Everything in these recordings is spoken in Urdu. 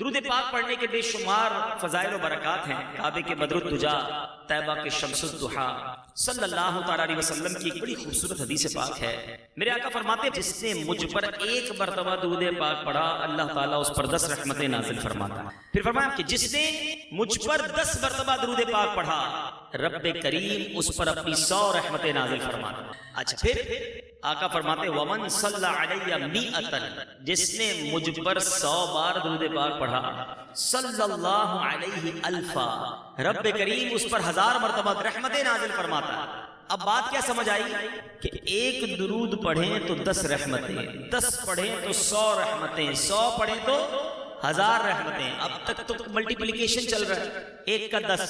درود پاک پڑھنے کے بے شمار فضائل و برکات ہیں۔ کعبے کے بدر الدجا، طیبہ کے شمس الضحیٰ، صلی اللہ تعالیٰ علیہ وسلم کی ایک بڑی خوبصورت حدیث پاک ہے۔ میرے آقا فرماتے ہیں جس نے مجھ پر ایک مرتبہ درود پاک پڑھا اللہ تعالیٰ اس پر 10 رحمتیں نازل فرماتا ہے۔ پھر فرمایا کہ جس نے مجھ پر 10 مرتبہ درود پاک پڑھا رب کریم اس پر اپنی 100 رحمتیں نازل فرماتا ہے۔ اچھا پھر آقا فرماتے ہیں ومن صلی علیہ مئۃ، جس نے مجھ پر 100 بار درود پاک پڑھا صلی اللہ علیہ الفا، رب کریم اس پر 1000 مرتبہ رحمتیں نازل فرماتا ہے۔ اب بات کیا سمجھ آئی کہ ایک درود پڑھیں تو 10 رحمتیں، 10 پڑھیں تو 100 رحمتیں، 100 پڑھیں تو 1000 رحمتیں۔ اب تک تو ملٹیپلیکیشن چل رہا ہے، 1 کا 10،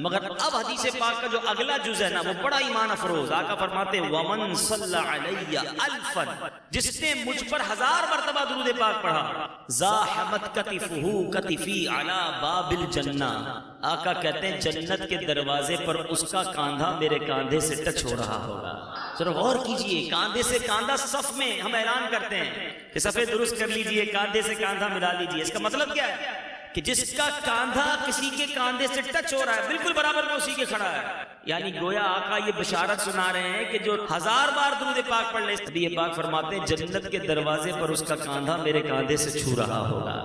مگر اب حدیث پاک کا جو اگلا جز ہے نا وہ بڑا ایمان افروز۔ آقا فرماتے ہیں ومن صلی علیہ الفا، جس نے مجھ پر 1000 مرتبہ درود پاک پڑھا زاحمت کتفہ کتفی علی باب الجنہ، آقا کہتے ہیں جنت کے دروازے پر اس کا کاندھا میرے کاندھے سے ٹچ ہو رہا ہوگا۔ ذرا غور کیجئے، کاندھے سے کاندھا صف میں ہم اعلان کرتے ہیں کہ صفیں درست کر لیجئے، کاندھے سے کاندھا ملا لیجئے، اس کا مطلب کیا ہے کہ جس کا کاندھا کسی کے کاندھے سے ٹچ ہو رہا ہے بالکل برابر میں اسی کے کھڑا ہے۔ یعنی گویا آقا یہ بشارت سنا رہے ہیں کہ جو 1000 بار درود پاک پڑھ لے، نبی پاک فرماتے ہیں جنت کے دروازے پر اس کا کاندھا میرے کاندھے سے چھو رہا ہوگا۔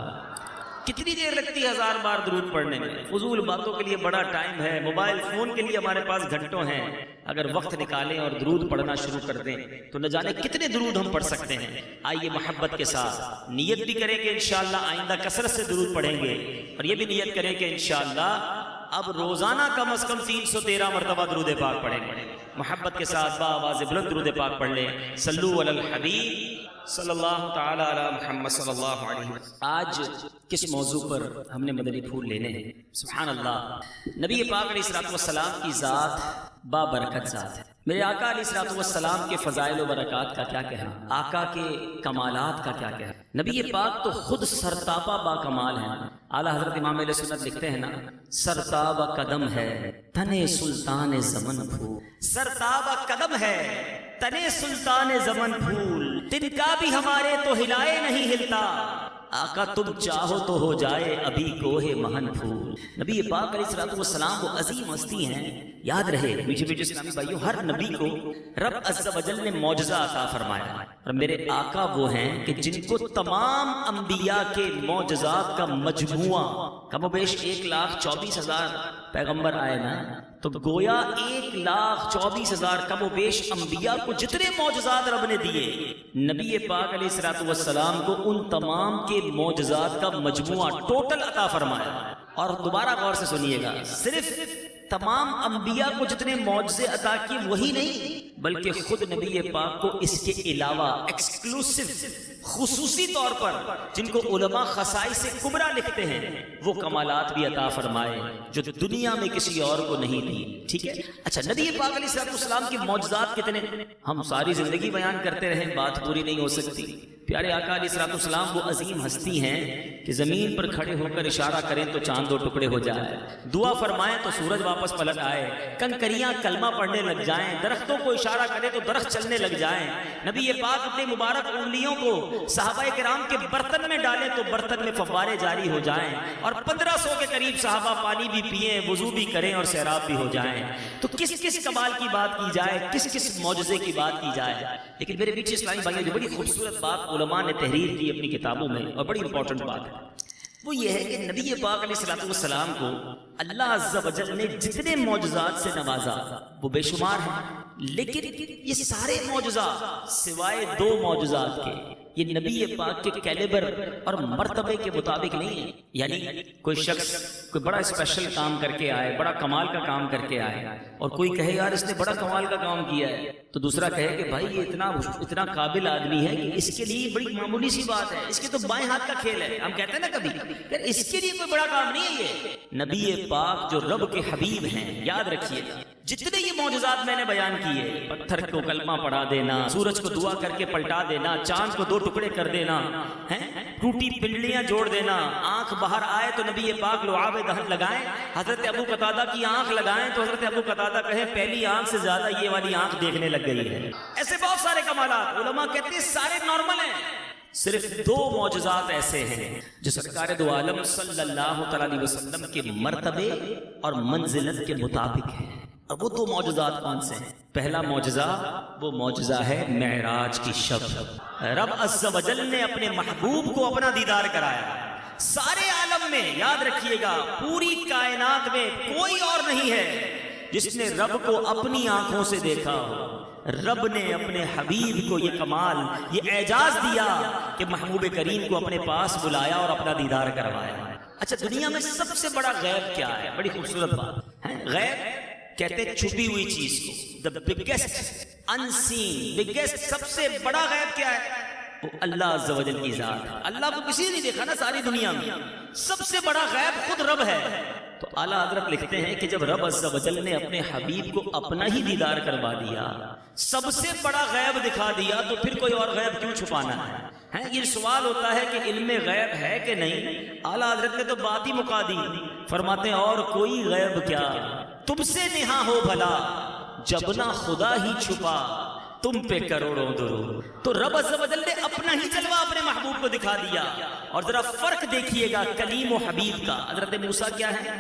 کتنی دیر لگتی ہے 1000 بار درود پڑھنے میں؟ فضول باتوں کے لیے بڑا ٹائم ہے، موبائل فون کے لیے ہمارے پاس گھنٹوں ہیں، اگر وقت نکالیں اور درود پڑھنا شروع کر دیں تو نہ جانے کتنے درود ہم پڑھ سکتے ہیں۔ آئیے محبت کے ساتھ نیت بھی کریں کہ انشاءاللہ آئندہ کثرت سے درود پڑھیں گے، اور یہ بھی نیت کریں کہ انشاءاللہ اب روزانہ کم از کم 313 مرتبہ درود پاک پڑھیں گے۔ محبت کے ساتھ بآواز بلند درود پاک پڑھ لیں۔ صلو علی الحبیب صلی اللہ تعالی علی محمد صلی اللہ علیہ وسلم۔ آج کس موضوع پر ہم نے مدنی پھول لینے ہیں؟ سبحان اللہ، نبی پاک علیہ السلام کی ذات بابرکت ذات ہے۔ میرے آقا علیہ السلام کے فضائل و برکات کا کیا کہنا، آقا کے کمالات کا کیا کہنا۔ نبی پاک تو خود سرتاپا با کمال ہیں۔ اعلیٰ حضرت امام اہل سنت لکھتے ہیں نا، سرتابا قدم ہے تنے سلطان زمن پھول، سرتابا قدم ہے تنے سلطان زمن پھول، دن کا بھی ہمارے تو ہلائے نہیں ہلتا، آقا تم چاہو تو ہو جائے ابھی کوہ مہن پھول۔ نبی پاک علیہ السلام وہ عظیم ہستی ہیں، یاد رہے میٹھے میٹھے اسلامی بھائیو، ہر نبی کو رب عز و جل نے معجزہ عطا فرمایا، اور میرے آقا وہ ہیں کہ جن کو تمام انبیاء کے معجزات کا مجموعہ، کم و بیش 1,24,000 پیغمبر آئے نا، تو گویا 1,24,000 کم و بیش انبیاء کو جتنے معجزات رب نے دیے، نبی پاک علیہ السلام کو ان تمام کے معجزات کا مجموعہ ٹوٹل عطا فرمایا۔ اور دوبارہ غور سے سنیے گا، صرف تمام انبیاء کو جتنے معجزے عطا کیے وہی نہیں، بلکہ خود نبی پاک کو اس کے علاوہ ایکسکلوسیو خصوصی طور پر جن کو علماء خصائص کبریٰ لکھتے ہیں وہ کمالات بھی عطا فرمائے جو دنیا میں کسی اور کو نہیں دی۔ ٹھیک ہے، اچھا نبی پاک علیہ السلام کی معجزات کتنے، ہم ساری زندگی بیان کرتے رہیں بات پوری نہیں ہو سکتی۔ پیارے آقا علیہ السلام وہ عظیم ہستی ہیں کہ زمین پر کھڑے ہو کر اشارہ کریں تو چاند 2 ٹکڑے ہو جائے، دعا فرمائیں تو سورج واپس پلٹ آئے، کنکریاں کلمہ پڑھنے لگ جائیں، درختوں کو اشارہ کریں تو درخت چلنے لگ جائیں۔ نبی پاک اپنی مبارک انگلیوں کو صحابہ کرام کے برتن میں ڈالیں تو برتن میں فوارے جاری ہو جائیں، اور 1500 کے قریب صحابہ پانی بھی پئیں، وضو بھی کریں اور سیراب بھی ہو جائیں۔ تو کس کس کمال کی بات کی جائے، کس کس معجزے کی بات کی جائے۔ لیکن میرے بیچ اسلامی بھائیوں جو بڑی خوبصورت بات علماء نے تحریر کی اپنی کتابوں میں، اور بڑی امپورٹنٹ بات ہے، وہ یہ ہے کہ نبی پاک علیہ السلام کو اللہ عز و جل نے جتنے معجزات سے نوازا وہ بے شمار ہیں، لیکن یہ سارے معجزات سوائے 2 معجزات کے یہ نبی پاک کے کیلیبر اور مرتبے کے مطابق نہیں ہے۔ یعنی کوئی شخص کوئی بڑا اسپیشل کام کر کے آئے، بڑا کمال کا کام کر کے آئے، اور کوئی کہے یار اس نے بڑا کمال کا کام کیا ہے، تو دوسرا کہے کہ بھائی یہ اتنا قابل آدمی ہے کہ اس کے لیے بڑی معمولی سی بات ہے، اس کے تو بائیں ہاتھ کا کھیل ہے۔ ہم کہتے ہیں نا کبھی کہ اس کے لیے کوئی بڑا کام نہیں ہے یہ۔ نبی پاک جو رب کے حبیب ہیں، یاد رکھیے جتنے یہ معجزات میں نے بیان کیے، پتھر کو کلمہ پڑھا دینا، سورج کو دعا کر کے پلٹا دینا، چاند کو 2 ٹکڑے کر دینا، ٹوٹی پنڈلیاں جوڑ دینا، آنکھ باہر آئے تو نبی پاک لعاب دہن لگائیں، حضرت ابو قتادہ کی آنکھ لگائیں تو حضرت ابو قتادہ کہیں پہلی آنکھ سے زیادہ یہ والی آنکھ دیکھنے لگ گئی ہے۔ ایسے بہت سارے کمالات علماء کہتے ہیں سارے نارمل ہیں، صرف 2 معجزات ایسے ہیں جو سرکار دو عالم صلی اللہ علیہ وسلم کے مرتبے اور منزلت کے مطابق ہیں، اور وہ 2 معجزات کون سے ہیں؟ پہلا معجزہ وہ معجزہ ہے معراج کی شب۔ رب عز و جل نے اپنے محبوب کو اپنا دیدار کرایا۔ سارے عالم میں یاد رکھیے گا، پوری کائنات میں کوئی اور نہیں ہے جس نے رب کو اپنی آنکھوں سے دیکھا ہو۔ رب نے اپنے حبیب کو یہ کمال، یہ اعجاز دیا کہ محبوب کریم کو اپنے پاس بلایا اور اپنا دیدار کروایا۔ اچھا، دنیا میں سب سے بڑا غیب کیا ہے؟ بڑی خوبصورت بات ہے۔ غیب کہتے ہیں چھپی ہوئی چیز کو، the biggest unseen، biggest، سب سے بڑا غیب کیا ہے؟ وہ اللہ عز و جل کی ذات۔ اللہ کو کسی نے نہیں دیکھا نا ساری دنیا میں، سب سے بڑا غیب خود رب ہے۔ تو اعلیٰ حضرت لکھتے ہیں کہ جب رب عز و جل نے اپنے حبیب کو اپنا ہی دیدار کروا دیا، سب سے بڑا غیب دکھا دیا، تو پھر کوئی اور غیب کیوں چھپانا ہے؟ یہ سوال ہوتا ہے کہ علم غیب ہے کہ نہیں؟ اعلیٰ حضرت نے تو بات ہی مکا دی، فرماتے ہیں اور کوئی غیب کیا تم سے نہا ہو بھلا، جب نہ خدا ہی چھپا تم پہ کروڑوں درود۔ تو رب عز و جل نے اپنا ہی جلوہ اپنے محبوب کو دکھا دیا۔ اور ذرا فرق دیکھیے گا کلیم و حبیب کا۔ حضرت موسیٰ کیا ہے؟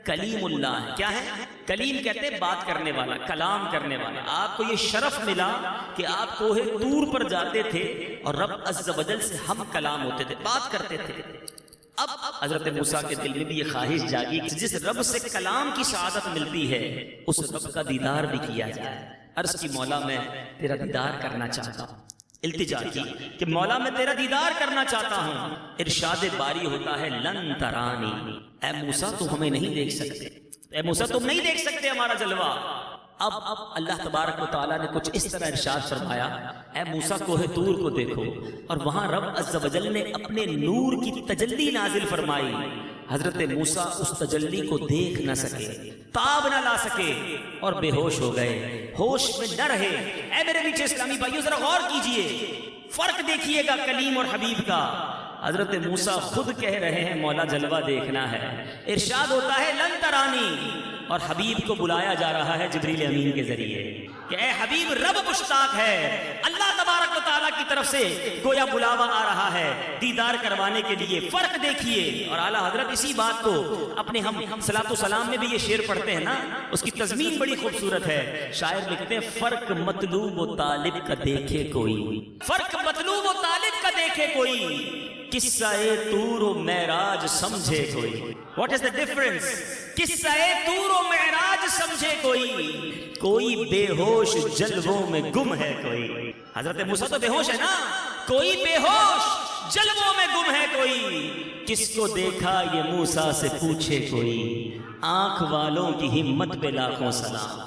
کلیم اللہ ہے۔ کیا ہے؟ کلیم کہتے ہیں بات کرنے والا، کلام کرنے والا۔ آپ کو یہ شرف ملا کہ آپ کوہ طور پر جاتے تھے اور رب عز و جل سے ہم کلام ہوتے تھے، بات کرتے تھے۔ اب حضرت موسیٰ کے دل میں بھی یہ خواہش جاگی کہ جس رب سے کلام کی سعادت ملتی ہے اس رب کا دیدار بھی کیا جائے۔ عرض کی مولا میں تیرا دیدار کرنا چاہتا ہوں، التجا کی کہ مولا میں تیرا دیدار کرنا چاہتا ہوں۔ ارشاد باری ہوتا ہے لن ترانی، اے موسیٰ تو ہمیں نہیں دیکھ سکتے، اے موسیٰ تم نہیں دیکھ سکتے ہمارا جلوہ۔ اب اللہ تبارک و تعالیٰ نے کچھ اس طرح ارشاد فرمایا، اے موسیٰ کوہ طور کو دیکھو، اور وہاں رب عز و جل نے اپنے نور کی تجلی نازل فرمائی۔ حضرت موسیٰ اس تجلی کو دیکھ نہ سکے، تاب نہ لا سکے اور بے ہوش ہو گئے، ہوش میں نہ رہے۔ اے میرے میٹھے اسلامی بھائیو ذرا غور کیجئے، فرق دیکھیے گا کلیم اور حبیب کا۔ حضرت موسیٰ خود کہہ رہے ہیں مولا جلوہ دیکھنا ہے، ارشاد ہوتا ہے لن ترانی، اور حبیب کو بلایا جا رہا ہے جبریل امین کے ذریعے کہ اے حبیب رب مشتاق ہے، اللہ تبارک و تعالیٰ کی طرف سے گویا بلاوا آ رہا ہے دیدار کروانے کے لیے۔ فرق دیکھیے۔ اور اعلیٰ حضرت اسی بات کو اپنے ہم صلاۃ و سلام میں بھی یہ شعر پڑھتے ہیں نا، اس کی تضمین بڑی خوبصورت ہے۔ شاعر لکھتے ہیں فرق مطلوب و طالب کا دیکھے کوئی، فرق مطلوب و طالب کا دیکھے کوئی، قصہ طور و معراج سمجھے کوئی۔ What is the difference؟ قصہ طور و معراج سمجھے کوئی، کوئی بے ہوش جلووں میں گم ہے کوئی۔ حضرت موسیٰ تو بے ہوش ہے نا، کوئی بے ہوش جلووں میں گم ہے کوئی، کس کو دیکھا یہ موسیٰ سے پوچھے کوئی، آنکھ والوں کی ہمت پہ لاکھوں سلام۔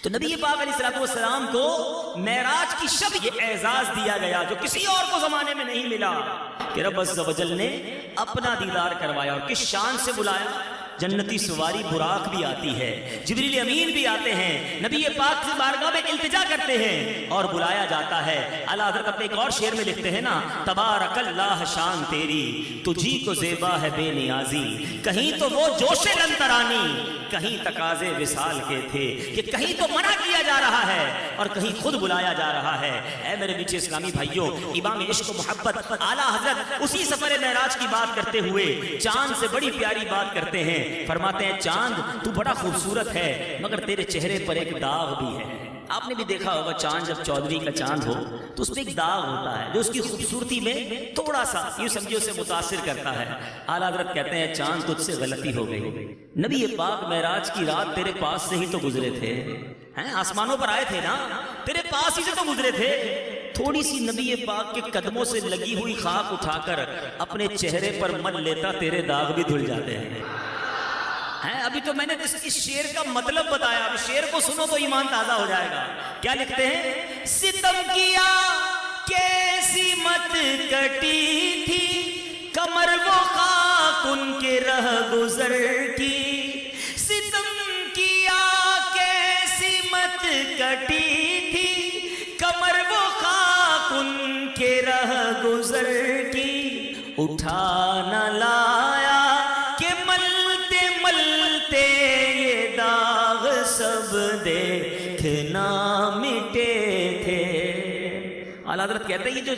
تو نبی پاک علیہ السلام کو معراج کی شب یہ اعزاز دیا گیا جو کسی اور کو زمانے میں نہیں ملا، کہ رب عز و جل نے اپنا دیدار کروایا۔ اور کس شان سے بلایا؟ جنتی سواری براق بھی آتی ہے، جبریل امین بھی آتے ہیں، نبی پاک سے بارگاہ میں التجا کرتے ہیں اور بلایا جاتا ہے۔ اعلیٰ حضرت اپنے ایک اور شعر میں لکھتے ہیں نا، تبارک اللہ شان تیری تجھی کو زیبا ہے بے نیازی، کہیں تو وہ جوش لن ترانی، کہیں تقاضے وصال کے تھے، کہ کہیں تو منع کیا جا رہا ہے اور کہیں خود بلایا جا رہا ہے۔ اے میرے میٹھے اسلامی بھائیوں، امام عشق و محبت اعلیٰ حضرت اسی سفر معراج کی بات کرتے ہوئے چاند سے بڑی پیاری بات کرتے ہیں، فرماتے ہیں چاند تو بڑا خوبصورت ہے مگر تیرے چہرے پر ایک داغ بھی ہے۔ آپ نے بھی دیکھا ہوگا چاند جب چودھری کا چاند ہو تو اس پہ ایک داغ ہوتا ہے جو اس کی خوبصورتی میں تھوڑا سا یوں سمجھو سے متاثر کرتا ہے۔ اعلیٰ حضرت کہتے ہیں چاند تجھ سے غلطی ہو گئی، نبی پاک معراج کی رات تیرے پاس سے ہی تو گزرے تھے، آسمانوں پر آئے تھے نا، تیرے پاس ہی سے تو گزرے تھے، تھوڑی سی نبی پاک کے قدموں سے لگی ہوئی خاک اٹھا کر اپنے چہرے پر مل لیتا تیرے داغ بھی دھل جاتے ہیں۔ ابھی تو میں نے اس شعر کا مطلب بتایا، اب شعر کو سنو تو ایمان تازہ ہو جائے گا۔ کیا لکھتے ہیں؟ ستم کیا کیسی مت کٹی تھی، کمر وہ خاک ان کے رہ گزر کی، ستم کیا کیسی مت کٹی تھی، کمر وہ خاک ان کے رہ گزر کی، اٹھا نہ لایا کہ ملتے ملتے یہ داغ سب دیکھنا مٹے تھے۔ اعلیٰ حضرت کہتے ہیں یہ جو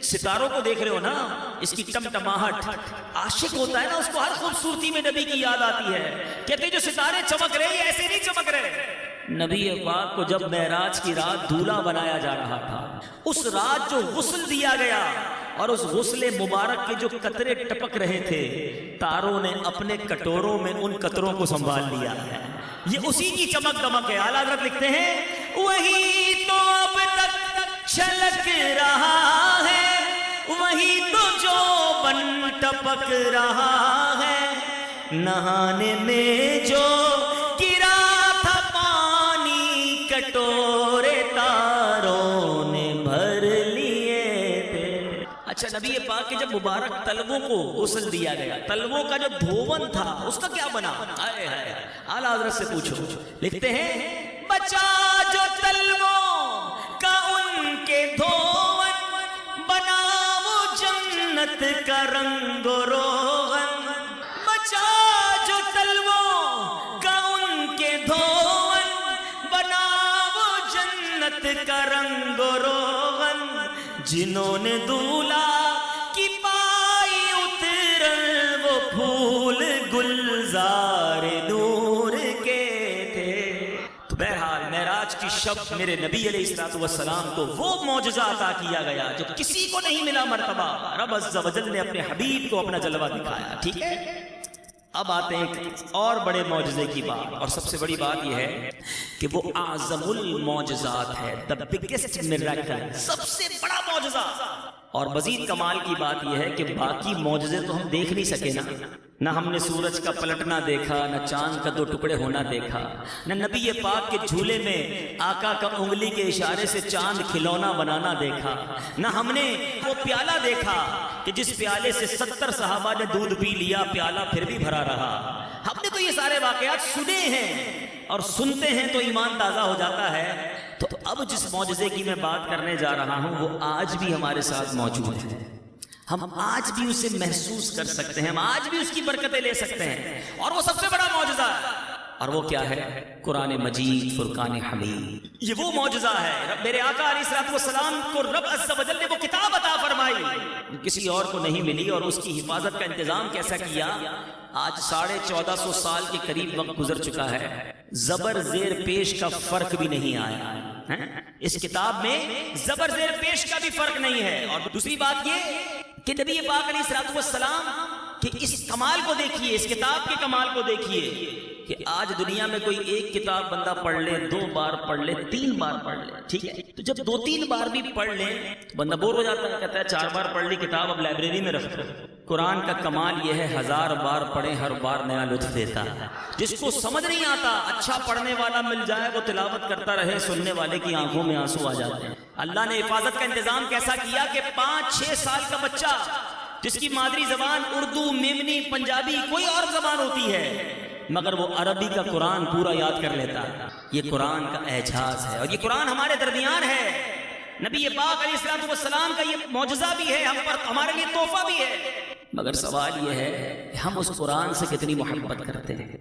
ستاروں کو دیکھ رہے ہو نا، اس کی ٹمٹماہٹ، عاشق ہوتا ہے نا اس کو ہر خوبصورتی میں نبی کی یاد آتی ہے. کہتے ہیں جو ستارے چمک رہے ہیں ایسے نہیں چمک رہے. نبی پاک کو جب معراج کی رات دولہا بنایا جا رہا تھا، اس رات جو غسل دیا گیا اور اس غسل مبارک کے جو قطرے ٹپک رہے تھے، تاروں نے اپنے کٹوروں میں ان قطروں کو سنبھال لیا ہے. یہ اسی کی چمک دمک ہے. اعلیٰ حضرت لکھتے ہیں وہی تو اب تک چھلک رہا ہے، وہی تو جو بن ٹپک رہا ہے، نہانے میں جو گرا تھا پانی کٹورے تاروں نے بھر لیے تھے. اچھا نبی پاک کے جب مبارک تلووں کو غسل دیا گیا، تلووں کا جو دھون تھا اس کا کیا بنا؟ آئے ہائے اعلیٰ حضرت سے پوچھو. لکھتے ہیں بچا جو تلووں کا ان کے دھون، بنا وہ جنت کا رنگ و روغن. بچا جو تلووں کا ان کے دھون، بنا وہ جنت کا رنگ و روغن. جنہوں نے دولہا کی پائی اترن، وہ پھول گلزار نور کے تھے. تو بہرحال معراج کی شب میرے نبی علیہ الصلوۃ والسلام کو وہ معجزہ عطا کیا گیا جو کسی کو نہیں ملا مرتبہ. رب عز و جل نے اپنے حبیب کو اپنا جلوہ دکھایا. ٹھیک ہے، اب آتے ہیں ایک اور بڑے معجزے کی بات، اور سب سے بڑی بات یہ ہے کہ وہ اعظم المعجزات ہے، the biggest miracle، سب سے بڑا معجزہ. اور مزید کمال کی بات یہ ہے کہ باقی معجزے تو ہم دیکھ نہیں سکے نا. نہ ہم نے سورج کا پلٹنا دیکھا، نہ چاند کا 2 ٹکڑے ہونا دیکھا، نہ نبی پاک کے جھولے میں آقا کا انگلی کے اشارے سے چاند کھلونا بنانا دیکھا، نہ ہم نے وہ پیالہ دیکھا کہ جس پیالے سے 70 صحابہ نے دودھ پی لیا، پیالہ پھر بھی بھرا رہا. ہم نے تو یہ سارے واقعات سنے ہیں، اور سنتے ہیں تو ایمان تازہ ہو جاتا ہے. تو اب جس معجزے کی میں بات کرنے جا رہا ہوں وہ آج بھی ہمارے ساتھ موجود ہے. ہم آج بھی اسے محسوس کر سکتے ہیں، ہم آج بھی اس کی برکتیں لے سکتے ہیں. اور وہ سب سے بڑا معجزہ ہے، اور وہ کیا ہے؟ قرآن مجید، فرقان حمید. یہ وہ معجزہ ہے. میرے آقا علیہ الصلوۃ والسلام کو رب عز و جل نے وہ کتاب عطا فرمائی، کسی اور کو نہیں ملی. اور اس کی حفاظت کا انتظام کیسا کیا؟ آج 1450 سال کے قریب وقت گزر چکا ہے، زبر زیر پیش کا فرق بھی نہیں آیا. اس کتاب میں زبر زیر پیش کا بھی فرق نہیں ہے. اور دوسری بات یہ کہ نبی پاک علیہ الصلوۃ والسلام کہ اس کمال کو دیکھیے، اس کتاب کے کمال کو دیکھیے کہ آج دنیا میں کوئی ایک کتاب بندہ پڑھ لے، 2 بار پڑھ لے، 3 بار پڑھ لے، ٹھیک ہے. تو جب 2-3 بار بھی پڑھ لیں تو بندہ بور ہو جاتا ہے، کہتا ہے 4 بار پڑھ لی کتاب، اب لائبریری میں رکھ دو. قرآن کا کمال یہ ہے 1000 بار پڑھیں، ہر بار نیا لطف دیتا ہے. جس کو سمجھ نہیں آتا، اچھا پڑھنے والا مل جائے، وہ تلاوت کرتا رہے، سننے والے کی آنکھوں میں آنسو آ جاتے ہیں. اللہ نے حفاظت کا انتظام کیسا کیا کہ 5-6 سال کا بچہ جس کی مادری زبان اردو، میمنی، پنجابی، کوئی اور زبان ہوتی ہے، مگر وہ عربی کا قرآن پورا یاد کر لیتا ہے. یہ قرآن کا اعجاز ہے، اور یہ قرآن ہمارے درمیان ہے. نبی پاک علیہ الصلوۃ والسلام کا یہ معجزہ بھی ہے، ہم پر ہمارے لیے تحفہ بھی ہے. مگر سوال یہ ہے کہ ہم اس قرآن سے کتنی محبت کرتے ہیں،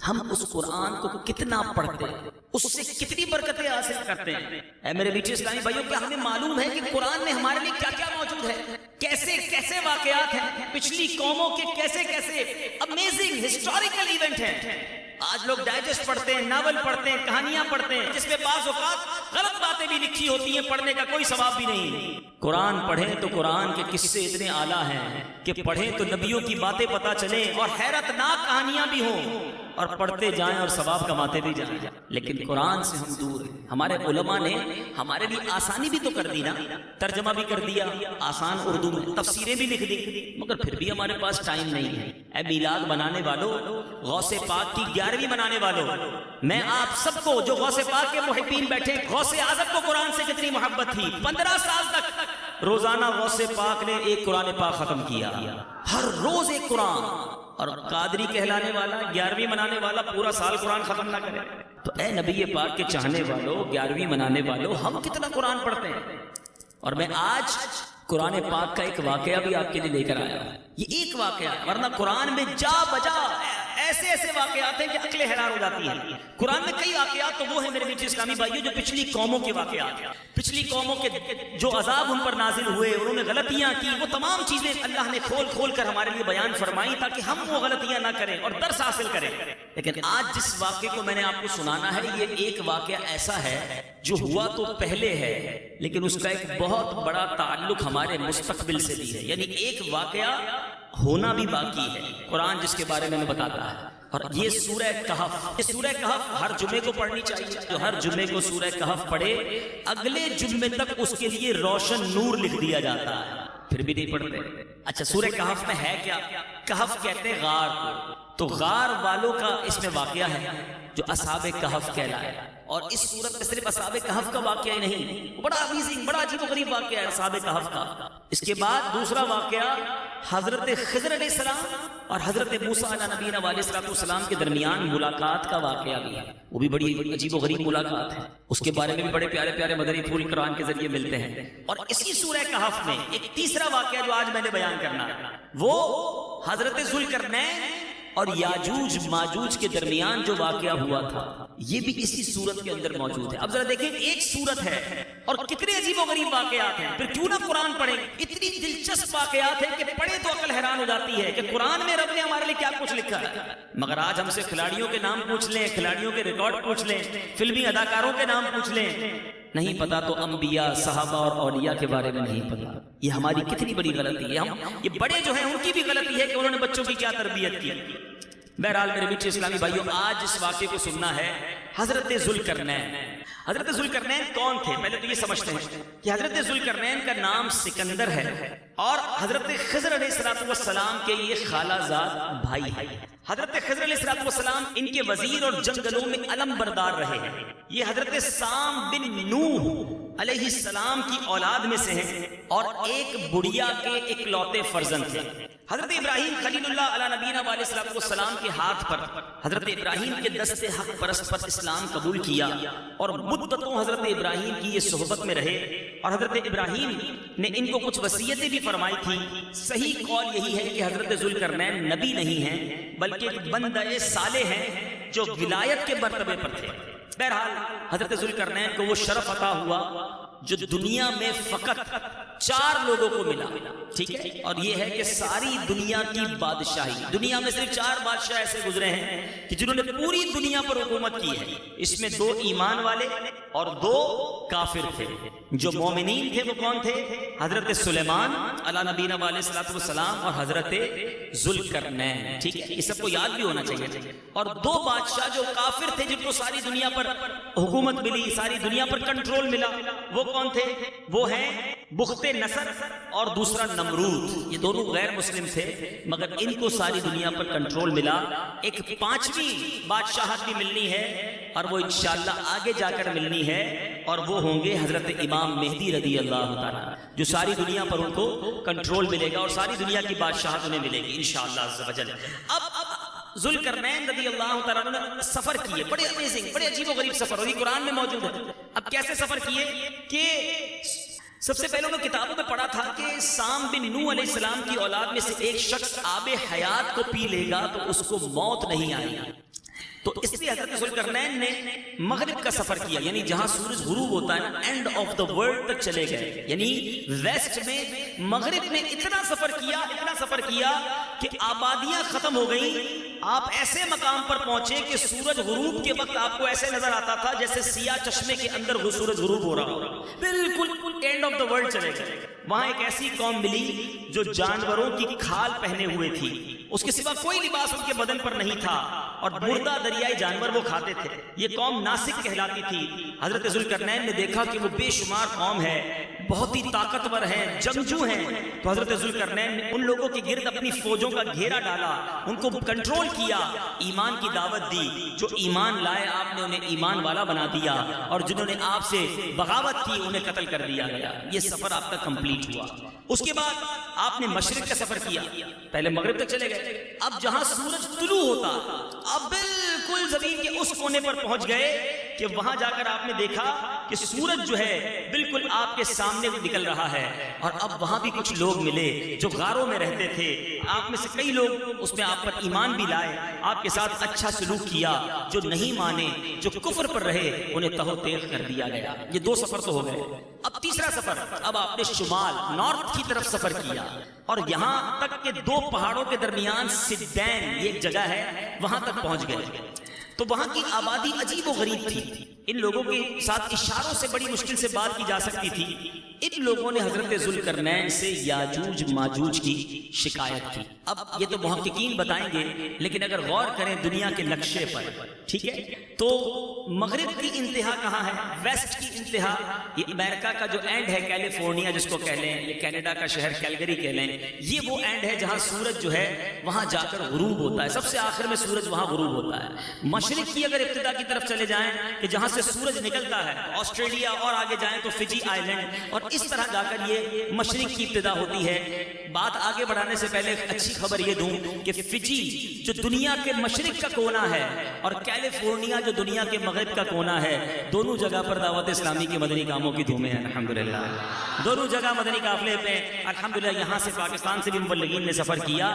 ہم اس قرآن کو کتنا پڑھتے ہیں، اس سے کتنی برکتیں حاصل کرتے ہیں. اے میرے میٹھے اسلامی بھائیوں، کیا ہمیں معلوم ہے کہ قرآن میں ہمارے لیے کیا کیا موجود ہے؟ کیسے کیسے واقعات ہیں، پچھلی قوموں کے کیسے کیسے امیزنگ ہسٹوریکل ایونٹ ہیں. آج لوگ ڈائجسٹ پڑھتے ہیں، ناول پڑھتے ہیں، کہانیاں پڑھتے ہیں، جس میں بعض اوقات غلط باتیں بھی لکھی ہوتی ہیں، پڑھنے کا کوئی ثواب بھی نہیں. قرآن پڑھیں تو قرآن کے قصے اتنے اعلیٰ ہیں کہ پڑھیں تو نبیوں کی باتیں پتہ چلیں، اور حیرت ناک کہانیاں بھی ہوں، اور پڑھتے جائیں اور ثواب کماتے بھی جائیں. لیکن قرآن سے ہم دور ہیں. ہمارے علماء نے ہمارے لیے آسانی بھی تو کر دی نا، ترجمہ بھی کر دیا آسان اردو میں، تفسیریں بھی لکھ دی، مگر پھر بھی ہمارے پاس ٹائم نہیں ہے. اے میلاد بنانے والوں، غوث پاک کی 11ویں منانے والوں، میں آپ سب کو جو غوث پاک کے محبین بیٹھے، غوث اعظم کو قرآن سے کتنی محبت تھی. 15 سال تک روزانہ غوث پاک نے ایک قرآن پاک ختم کیا، ہر روز ایک قرآن. اور قادری کہلانے والا، 11ویں منانے والا پورا سال قرآن ختم نہ کرے. تو اے نبی پاک کے چاہنے والوں، 11ویں منانے والوں، ہم کتنا قرآن پڑھتے ہیں. اور میں آج قرآن پاک کا ایک واقعہ بھی آپ کے لیے لے کر آیا ہوں. یہ ایک واقعہ، ورنہ قرآن میں جا بجا ایسے ایسے واقعات ہیں کہ عقل حیران ہو جاتی ہے. قرآن میں کئی واقعات تو وہ ہیں میرے میٹھے اسلامی بھائیوں جو پچھلی قوموں کے واقعات ہیں, پچھلی قوموں کے جو عذاب ان پر نازل ہوئے, انہوں نے غلطیاں کی, وہ تمام چیزیں اللہ نے کھول کھول کر ہمارے لیے بیان فرمائی تاکہ ہم وہ غلطیاں نہ کریں اور درس حاصل کریں. لیکن آج جس واقعے کو میں نے آپ کو سنانا ہے, یہ ایک واقعہ ایسا ہے جو ہوا تو پہلے ہے لیکن اس کا ایک بہت بڑا تعلق ہمارے مستقبل سے بھی ہے. یعنی ایک واقعہ ہونا بھی باقی ہے, قرآن جس کے بارے میں بتاتا ہے. اور یہ سورہ کہف, یہ سورہ کہف ہر جمعے کو پڑھنی چاہیے. جو ہر جمعے کو سورہ کہف پڑھے اگلے جمعے تک اس کے لیے روشن نور لکھ دیا جاتا ہے, پھر بھی نہیں پڑھتے. اچھا سورہ کہف میں ہے کیا؟ کہف کہتے ہیں غار کو, تو غار والوں کا اس میں واقعہ ہے جو اصحاب کہف کہلائے. اور اس صورت میں صرف اصحاب کہف کا واقعہ ہی نہیں, بڑا امیزنگ, بڑا عجیب و غریب واقعہ ہے اصحاب کہف کا. اس کے بعد دوسرا واقعہ حضرت خضر علیہ السلام اور حضرت موسیٰ علیہ نبینا علیہ السلام کے درمیان ملاقات کا واقعہ بھی ہے. وہ بھی بڑی عجیب و غریب ملاقات ہے, اس کے بارے میں بھی بڑے پیارے پیارے مدنی پھول قرآن کے ذریعے ملتے ہیں. اور اسی سورہ کہف میں ایک تیسرا واقعہ جو آج میں نے بیان کرنا ہے وہ حضرت ذوالقرنین اور یاجوج ماجوج کے درمیان جو واقعہ ہوا تھا, یہ بھی اسی سورت کے اندر موجود ہے. اب ذرا دیکھیں, ایک سورت ہے اور کتنے عجیب و غریب واقعات ہیں, پھر کیوں نہ قرآن پڑھیں. اتنی دلچسپ واقعات ہیں کہ پڑھے تو عقل حیران ہو جاتی ہے کہ قرآن میں رب نے ہمارے لیے کیا کچھ لکھا ہے. مگر آج ہم سے کھلاڑیوں کے نام پوچھ لیں, کھلاڑیوں کے ریکارڈ پوچھ لیں, فلمی اداکاروں کے نام پوچھ لیں, نہیں پتا تو انبیاء, صحابہ اور اولیاء کے بارے میں نہیں پتا. یہ ہماری کتنی بڑی غلطی ہے. یہ بڑے جو ہیں ان کی بھی غلطی ہے کہ انہوں نے بچوں کی کیا تربیت کی. بہرحال میرے میٹھے اسلامی بھائیوں, آج اس واقعے کو سننا ہے حضرت ذوالقرنین. حضرت ذوالقرنین کون تھے؟ پہلے تو یہ سمجھتے ہیں کہ حضرت ذوالقرنین کا نام سکندر ہے اور حضرت خضر علیہ السلام کے یہ خالہ زاد بھائی ہے. حضرت خضر علیہ السلام ان کے وزیر اور جنگلوں میں علم بردار رہے ہیں. یہ حضرت سام بن نوح علیہ السلام کی اولاد میں سے ہیں اور ایک بڑھیا کے اکلوتے فرزند تھے. حضرت ابراہیم خلیل اللہ علیہ نبینا علیہ السلام کے ہاتھ پر حضرت ابراہیم کے دست حق پرست پر اسلام قبول کیا اور مدتوں حضرت ابراہیم کی یہ صحبت میں رہے. اور حضرت ابراہیم نے ان کو کچھ وصیتیں بھی فرمائی تھی. صحیح قول یہی ہے کہ حضرت ذوالقرنین نبی نہیں ہیں بلکہ ایک بندہ صالح ہیں جو ولایت کے مرتبے پر تھے. بہرحال حضرت ذوالقرنین کو وہ شرف عطا ہوا جو دنیا میں فقط 4 لوگوں کو ملا, ٹھیک ہے, اور یہ ہے کہ ساری دنیا کی بادشاہی, دنیا میں صرف 4 بادشاہ ایسے گزرے ہیں کہ جنہوں نے پوری دنیا پر حکومت کی ہے. اس میں 2 ایمان والے اور 2 کافر تھے. جو مومنین تھے وہ کون تھے؟ حضرت سلیمان علیہ نبینا علیہ السلام اور حضرت ذوالقرنین, ٹھیک ہے, یہ سب کو یاد بھی ہونا چاہیے. اور 2 بادشاہ جو کافر تھے جن کو ساری دنیا پر حکومت ملی, ساری دنیا پر کنٹرول ملا, وہ کون تھے؟ وہ ہیں بخت نصر اور دوسرا نمرود. یہ دونوں غیر مسلم تھے مگر ان کو ساری دنیا پر کنٹرول ملا. ایک 5ویں بادشاہت بھی ملنی ہے اور وہ انشاءاللہ آگے جا کر ملنی ہے, اور وہ ہوں گے حضرت امام مہدی رضی اللہ تعالیٰ, جو ساری دنیا پر ان کو کنٹرول ملے گا اور ساری دنیا کی بادشاہت انہیں ملے گی انشاءاللہ عز و جل. اب ذوالقرنین رضی اللہ تعالیٰ نے سفر کیے, بڑے امیزنگ, بڑے عجیب و غریب سفر, اور یہ قرآن میں موجود ہے. اب کیسے سفر کیے کہ سب سے پہلے انہوں نے کتابوں میں پڑھا تھا کہ سام بن نوح علیہ السلام کی اولاد میں سے ایک شخص آب حیات کو پی لے گا تو اس کو موت نہیں آئے گی. تو اس لیے حضرت ذوالقرنین نے مغرب کا سفر کیا, یعنی جہاں سورج غروب ہوتا ہے نا, اینڈ آف دا ورلڈ تک چلے گئے. یعنی ویسٹ میں مغرب میں اتنا سفر کیا کہ آبادیاں ختم ہو گئیں. آپ ایسے مقام پر پہنچے کہ سورج غروب کے وقت آپ کو ایسے نظر آتا تھا جیسے سیاہ چشمے کے اندر سورج غروب ہو رہا ہو, بالکل اینڈ آف دا ورلڈ چلے گئے. وہاں ایک ایسی قوم ملی جو جانوروں کی کھال پہنے ہوئے تھی, اس کے سوا کوئی لباس ان کے بدن پر نہیں تھا, اور مردہ دریائی جانور وہ کھاتے تھے. یہ قوم ناسک کہلاتی تھی. حضرت ذوالقرنین نے دیکھا کہ وہ بے شمار قوم ہے, بہت ہی طاقتور ہیں, جنگجو ہیں. تو حضرت ذوالقرنین نے ان لوگوں کے گرد اپنی فوجوں کا گھیرا ڈالا, ان کو کنٹرول کیا, ایمان کی دعوت دی. جو ایمان لائے آپ نے انہیں ایمان والا بنا دیا, اور جنہوں نے آپ سے بغاوت کی انہیں قتل کر دیا گیا. یہ سفر آپ کا کمپلیٹ ہوا. اس کے بعد آپ نے مشرق کا سفر کیا, پہلے مغرب تک چلے گئے. اب جہاں سورج طلوع ہوتا, اب بالکل زمین کے اس کونے پر پہنچ گئے کہ وہاں جا کر آپ نے دیکھا کہ سورج جو ہے بالکل آپ کے سامنے نکل رہا ہے، اور اب وہاں بھی کچھ لوگ ملے جو غاروں میں رہتے تھے، آپ میں سے کئی لوگ اس میں آپ پر ایمان بھی لائے، آپ کے ساتھ اچھا سلوک کیا، جو نہیں مانے، جو کفر پر رہے، انہیں تہو تیغ کر دیا گیا۔ یہ 2 سفر تو ہو گئے، اب تیسرا سفر، اب آپ نے شمال نارتھ کی طرف سفر کیا، اور یہاں تک کہ 2 پہاڑوں کے درمیان سدین یہ ایک جگہ ہے، وہاں تک پہنچ گئے۔ تو وہاں کی آبادی عجیب و غریب تھی، ان لوگوں کے ساتھ اشاروں سے بڑی مشکل سے بات کی جا سکتی تھی۔ ان لوگوں نے حضرت ذوالقرنین سے یاجوج ماجوج کی شکایت کی۔ اب یہ تو محققین بتائیں گے، لیکن اگر غور کریں دنیا کے نقشے پر، ٹھیک ہے، تو مغرب کی انتہا کہاں ہے؟ ویسٹ کی انتہا، یہ امریکہ کا جو اینڈ ہے کیلیفورنیا جس کو کہہ لیں، یہ کینیڈا کا شہر کیلگری کہہ لیں، یہ وہ اینڈ ہے جہاں سورج جو ہے وہاں جا کر غروب ہوتا ہے، سب سے آخر میں سورج وہاں غروب ہوتا ہے۔ مشرق کی اگر ابتدا کی طرف چلے جائیں کہ جہاں سے سورج نکلتا ہے، آسٹریلیا اور آگے جائیں تو فجی آئی لینڈ، اور اس طرح جا کر یہ مشرق کی ابتدا ہوتی ہے۔ بات آگے بڑھانے سے پہلے اچھی خبر یہ دوں کہ فجی جو دنیا کے مشرق کا کونا ہے اور کیلیفورنیا جو دنیا کے مغرب کا کونا ہے، دونوں جگہ پر دعوت اسلامی کے مدنی کاموں کی دھومیں ہیں الحمدللہ، دونوں جگہ مدنی قافلے پہ الحمدللہ، یہاں سے پاکستان سے بھی مبلغین نے سفر کیا۔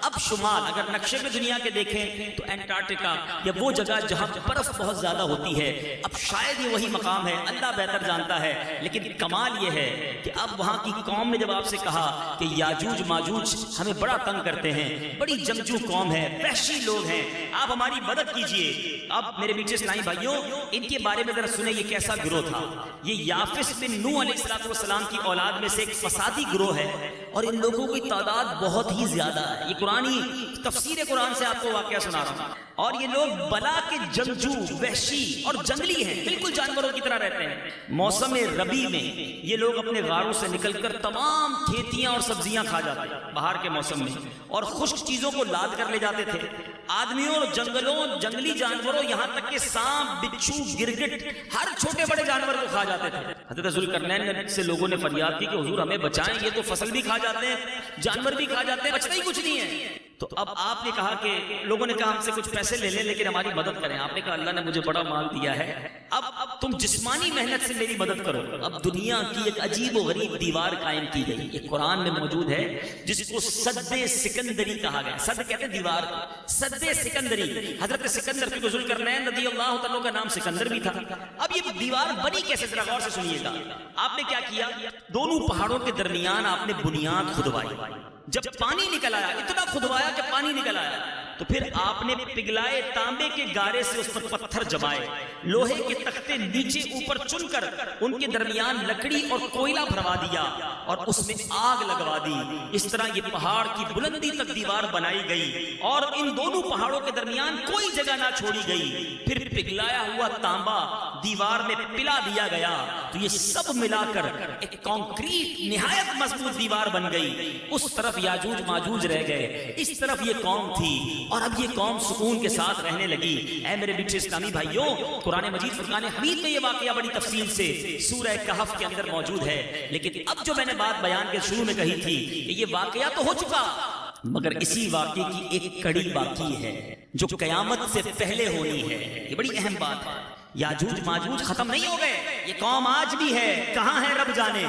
اب شمال اگر نقشے میں دنیا کے دیکھیں تو انٹارکٹیکا یا وہ جگہ جہاں برف بہت زیادہ ہوتی ہے، اب شاید یہ وہی مقام ہے، اللہ بہتر جانتا ہے، لیکن کمال یہ ہے کہ اب وہاں کی قوم نے جب آپ سے کہا کہ یاجوج ماجوج ہمیں بڑا تنگ کرتے ہیں، بڑی جنگجو قوم ہے، وحشی لوگ ہیں، آپ ہماری مدد کیجئے۔ اب میرے میٹھے اسلامی بھائیوں، ان کے بارے میں ذرا سنیں یہ کیسا گروہ تھا۔ یہ یافس بن نوح علیہ السلام کی اولاد میں سے ایک فسادی گروہ ہے، اور ان لوگوں کی تعداد بہت ہی زیادہ ہے۔ یہ قرآنی تفسیر قرآن سے آپ کو واقعہ سنا رہا ہوں، اور یہ لوگ بلا کے جنگجو، وحشی اور جنگلی ہیں، بالکل جانوروں کی طرح رہتے ہیں۔ موسم ربیع میں یہ لوگ اپنے غاروں سے نکل کر تمام کھیتیاں اور سبزیاں کھا جاتے ہیں بہار کے موسم میں، اور خشک چیزوں کو لاد کر لے جاتے تھے۔ آدمیوں اور جنگلوں، جنگلی جانوروں، یہاں تک کہ سانپ، بچھو، گرگٹ، ہر چھوٹے بڑے جانور کو کھا جاتے تھے۔ حضرت ذوالقرنین سے لوگوں نے فریاد کی کہ حضور ہمیں بچائیں، یہ تو فصل بھی کھا جاتے ہیں، جانور بھی کھا جاتے ہیں، بچتا ہی کچھ نہیں ہے۔ تو اب آپ نے کہا کہ لوگوں نے کہا ہم سے کچھ پیسے لے لیں لیکن ہماری مدد کریں۔ آپ نے کہا اللہ نے مجھے بڑا مال دیا ہے، اب تم جسمانی محنت سے میری مدد کرو۔ اب دنیا کی ایک عجیب و غریب دیوار قائم کی گئی، یہ قرآن میں موجود ہے، جس کو سد سکندری کہا گیا۔ سد کہتے ہیں دیوار کو، سد سکندری، حضرت سکندر، کیونکہ ذوالقرنین رضی اللہ تعالیٰ کا نام سکندر بھی تھا۔ اب یہ دیوار بنی کیسے، ذرا غور سے سنیے گا۔ آپ نے کیا کیا؟ دونوں پہاڑوں کے درمیان آپ نے بنیاد کھدوائی، جب پانی نکل آیا، اتنا کھدوایا کہ پانی نکل آیا، تو پھر آپ نے پگھلائے تانبے کے گارے سے اس پر پتھر جمائے، لوہے کے تختے نیچے اوپر چن کر ان کے درمیان لکڑی اور کوئلہ بھروا دیا اور اس میں آگ لگوا دی۔ اس طرح یہ پہاڑ کی بلندی تک دیوار بنائی گئی، اور ان دونوں پہاڑوں کے درمیان کوئی جگہ نہ چھوڑی گئی۔ پھر پگھلایا ہوا تانبا دیوار میں پلا دیا گیا، تو یہ سب ملا کر ایک کانکریٹ نہایت مضبوط دیوار بن گئی۔ اس طرف یاجوج ماجوج رہ گئے، اس طرف یہ قوم تھی، اور اب یہ قوم سکون کے ساتھ رہنے لگی۔ اے میرے میٹھے اسلامی بھائیوں، قرآن مجید فرقان حمید میں یہ واقعہ بڑی تفصیل سے سورہ کہف کے اندر موجود ہے، لیکن اب جو میں نے بات بیان کے شروع میں کہی تھی کہ یہ واقعہ تو ہو چکا، مگر اسی واقعے کی ایک کڑی باقی ہے جو قیامت سے پہلے ہونی ہے۔ یہ بڑی اہم بات ہے۔ یاجوج ماجوج ختم نہیں ہو گئے، یہ قوم آج بھی ہے، کہاں ہے رب جانے۔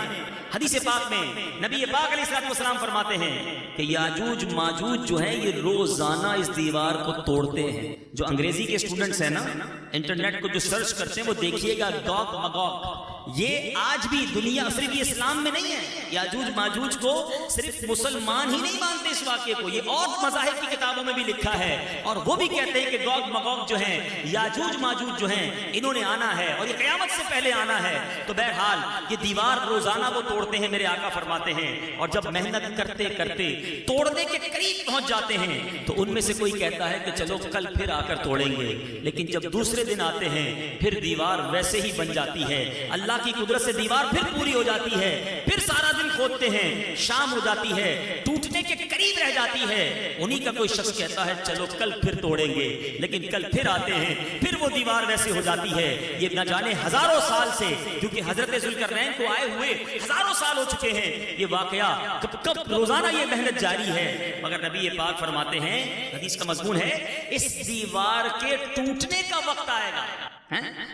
حدیث پاک میں نبی پاک علیہ السلام فرماتے ہیں کہ یاجوج ماجوج جو ہیں یہ روزانہ اس دیوار کو توڑتے ہیں۔ جو انگریزی کے اسٹوڈنٹس ہیں نا، انٹرنیٹ کو جو سرچ کرتے ہیں وہ دیکھیے گا، گوگ مگوگ، یہ آج بھی دنیا، صرف یہ اسلام میں نہیں ہے، یاجوج ماجوج کو صرف مسلمان ہی نہیں مانتے اس واقعے کو، یہ اور مذاہب کی کتابوں میں بھی لکھا ہے، اور وہ بھی کہتے ہیں کہ گوگ مگوگ جو ہیں، یاجوج ماجوج جو ہیں، انہوں نے آنا ہے اور یہ قیامت سے پہلے آنا ہے۔ تو بہرحال یہ دیوار روزانہ وہ توڑتے ہیں، میرے آقا فرماتے ہیں، اور جب محنت کرتے کرتے توڑنے کے قریب پہنچ جاتے ہیں تو ان میں سے کوئی کہتا ہے کہ چلو کل پھر آ کر توڑیں گے، لیکن جب دوسرے دن آتے ہیں پھر دیوار ویسے ہی بن جاتی ہے۔ اللہ کی قدرت سے دیوار پھر پوری ہو جاتی ہے، پھر سارا دن کھودتے ہیں، شام ہو جاتی ہے، ٹوٹنے کے قریب رہ جاتی ہے، انہی کا کوئی شخص کہتا ہے چلو کل پھر توڑیں گے، لیکن کل پھر آتے ہیں، پھر وہ دیوار ویسے ہو جاتی ہے۔ یہ نہ جانے ہزاروں سال سے، کیونکہ حضرت ذوالقرنین کو آئے ہوئے ہزاروں سال ہو چکے ہیں یہ واقعہ، کب روزانہ یہ محنت جاری ہے، مگر نبی پاک فرماتے ہیں، حدیث کا مضمون ہے، اس دیوار کے ٹوٹنے کا وقت آئے گا،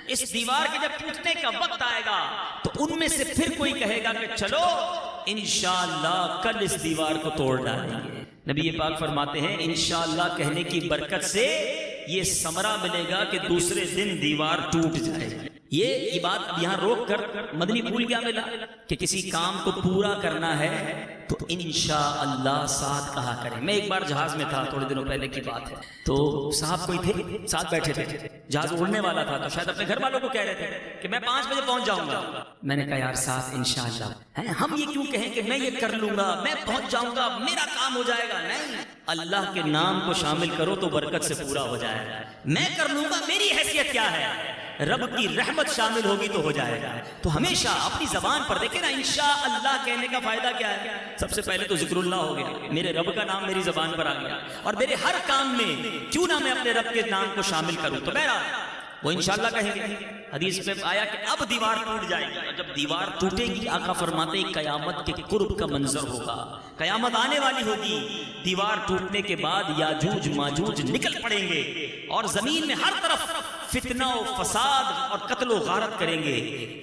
اس دیوار کے جب ٹوٹنے کا وقت آئے گا تو ان میں سے پھر کوئی کہے گا کہ چلو انشاءاللہ کل اس دیوار کو توڑ ڈالیں گے۔ نبی پاک فرماتے ہیں انشاءاللہ کہنے کی برکت سے یہ ثمرہ ملے گا کہ دوسرے دن دیوار ٹوٹ جائے گی۔ یہ بات یہاں روک کر مدنی پھول کیا ملا کہ کسی کام کو پورا کرنا ہے تو انشاءاللہ ساتھ کہا کریں۔ میں ایک بار جہاز میں تھا، تھوڑے دنوں پہلے کی بات ہے، تو صاحب کوئی تھے ساتھ بیٹھے تھے، جہاز اڑنے والا تھا، تو شاید اپنے گھر والوں کو کہہ رہے تھے کہ میں 5 بجے پہنچ جاؤں گا۔ میں نے کہا یار ساتھ انشاءاللہ، ہم یہ کیوں کہیں کہ میں یہ کر لوں گا، میں پہنچ جاؤں گا، میرا کام ہو جائے گا؟ نہیں، اللہ کے نام کو شامل کرو تو برکت سے پورا ہو جائے گا۔ میں کر لوں گا، میری حیثیت کیا ہے؟ رب کی رحمت شامل ہوگی تو ہو جائے گا۔ تو ہمیشہ اپنی زبان پر دیکھیں نا، انشاءاللہ کہنے کا فائدہ کیا ہے؟ سب سے پہلے تو ذکر اللہ ہو گیا، میرے رب کا نام میری زبان پر آ گیا، اور میرے ہر کام میں کیوں نہ میں اپنے رب کے نام کو شامل کروں، تو بہرحال وہ انشاءاللہ کہیں گے۔ حدیث میں آیا کہ اب دیوار ٹوٹ جائے گی، اور جب دیوار ٹوٹے گی آقا فرماتے ہیں قیامت کے قرب کا منظر ہوگا، قیامت آنے والی ہوگی۔ دیوار ٹوٹنے کے بعد یاجوج ماجوج نکل پڑیں گے اور زمین میں ہر طرف فتنہ و فساد اور قتل و غارت کریں گے،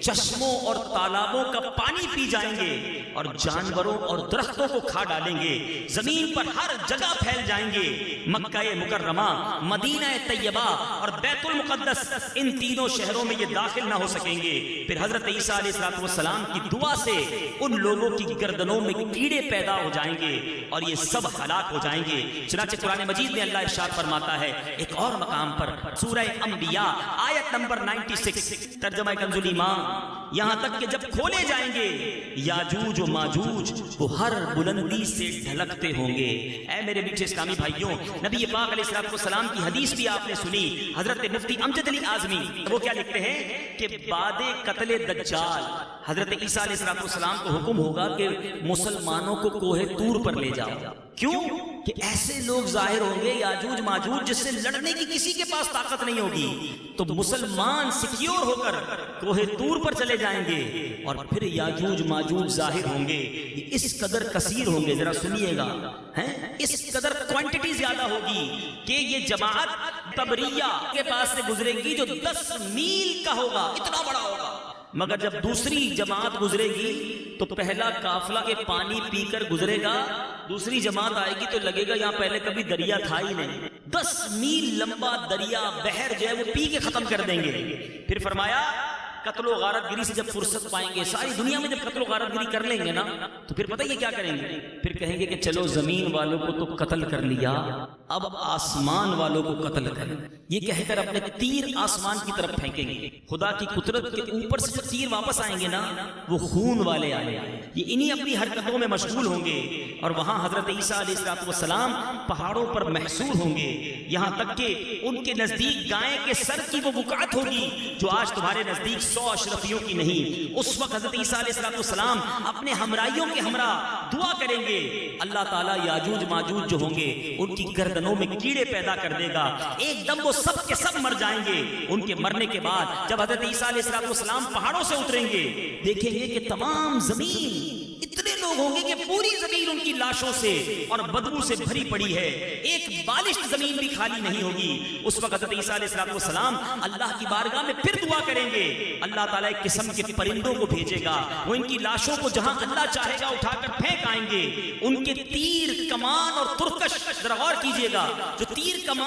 چشموں اور تالابوں کا پانی پی جائیں گے اور جانوروں اور درختوں کو کھا ڈالیں گے، زمین پر ہر جگہ پھیل جائیں گے۔ مکہ مکرمہ، مدینہ طیبہ اور بیت المقدس، ان تینوں شہروں میں یہ داخل نہ ہو سکیں گے۔ پھر حضرت عیسیٰ علیہ السلام کی دعا سے ان لوگوں کی گردنوں میں کیڑے پیدا ہو جائیں گے اور یہ سب ہلاک ہو جائیں گے۔ چنانچہ قرآن مجید میں اللہ ارشاد فرماتا ہے ایک اور مقام پر، سورہ انبیاء آیت نمبر 96، ترجمہ کنز الایمان، یہاں تک کہ جب کھولے جائیں گے یاجوج و ماجوج وہ ہر بلندی سے ڈھلکتے ہوں گے۔ اے میرے میٹھے اسلامی بھائیوں، نبی پاک علیہ السلام کی حدیث بھی آپ نے سنی، حضرت مفتی امجد علی اعظمی وہ کیا لکھتے ہیں کہ بعد قتل دجال حضرت عیسیٰ علیہ السلام کو حکم ہوگا کہ مسلمانوں کو کوہ طور پر لے جاؤ۔ کیوں؟ کہ ایسے لوگ ظاہر ہوں گے یاجوج ماجوج جس سے لڑنے کی کسی کے پاس طاقت نہیں ہوگی، تو مسلمان سیکیور ہو کر کوہ طور پر چلے جائیں گے اور پھر یاجوج ماجوج ظاہر ہوں گے۔ اس قدر کثیر ہوں گے، ذرا سنیے گا، اس قدر کوانٹٹی زیادہ ہوگی کہ یہ جماعت تبریہ کے پاس سے گزرے گی جو 10 میل کا ہوگا، اتنا بڑا ہوگا، مگر جب دوسری جماعت گزرے گی تو پہلا قافلہ کے پانی پی کر گزرے گا، دوسری جماعت آئے گی تو لگے گا یہاں پہلے کبھی دریا تھا ہی نہیں۔ 10 میل لمبا دریا بحر جو ہے وہ پی کے ختم کر دیں گے۔ پھر فرمایا قتل و غارت گری سے جب فرصت پائیں گے، ساری دنیا میں جب قتل و غارت گری کر لیں گے نا تو پھر پتہ یہ کیا کریں گے؟ پھر کہیں گے کہ چلو زمین والوں کو تو قتل کر لیا، اب آسمان والوں کو قتل کریں۔ یہ کہہ کر اپنے تیر آسمان کی طرف پھینکیں گے۔ خدا کی قدرت کے اوپر سے جو تیر واپس آئیں گے نا وہ خون والے آئیں گے، یہ انہی اپنی حرکتوں میں مشغول ہوں گے، اور وہاں حضرت عیسیٰ علیہ السلام پہاڑوں پر محصور ہوں گے، یہاں تک کہ ان کے نزدیک گائے کے سر کی وہ بقعت ہوگی جو آج تمہارے نزدیک 100 اشرفیوں کی نہیں۔ اس وقت حضرت عیسیٰ علیہ السلام اپنے ہمراہیوں کے ہمراہ دعا کریں گے، اللہ تعالیٰ یاجوج ماجوج جو ہوں گے ان کی گردنوں میں کیڑے پیدا کر دے گا، ایک دم وہ سب کے سب مر جائیں گے۔ ان کے مرنے کے بعد جب حضرت عیسیٰ علیہ السلام پہاڑوں سے اتریں گے، دیکھیں گے کہ تمام زمین اتنے لوگ ہوں گے کہ پوری زمین ان کی لاشوں سے اور بدبو سے بھری پڑی ہے، ایک بالشت زمین بھی خالی نہیں ہوگی۔ اس وقت حضرت عیسیٰ علیہ السلام اللہ کی بارگاہ میں پھر دعا کریں گے، اللہ تعالیٰ ایک قسم کے پرندوں کو بھیجے گا، وہ ان کی لاشوں کو جہاں اللہ چاہے گا اٹھا کر پھینک آئیں گے۔ ان کے تیر کمان اور ترکش، ذرا غور کیجئے گا، جو تیر کمان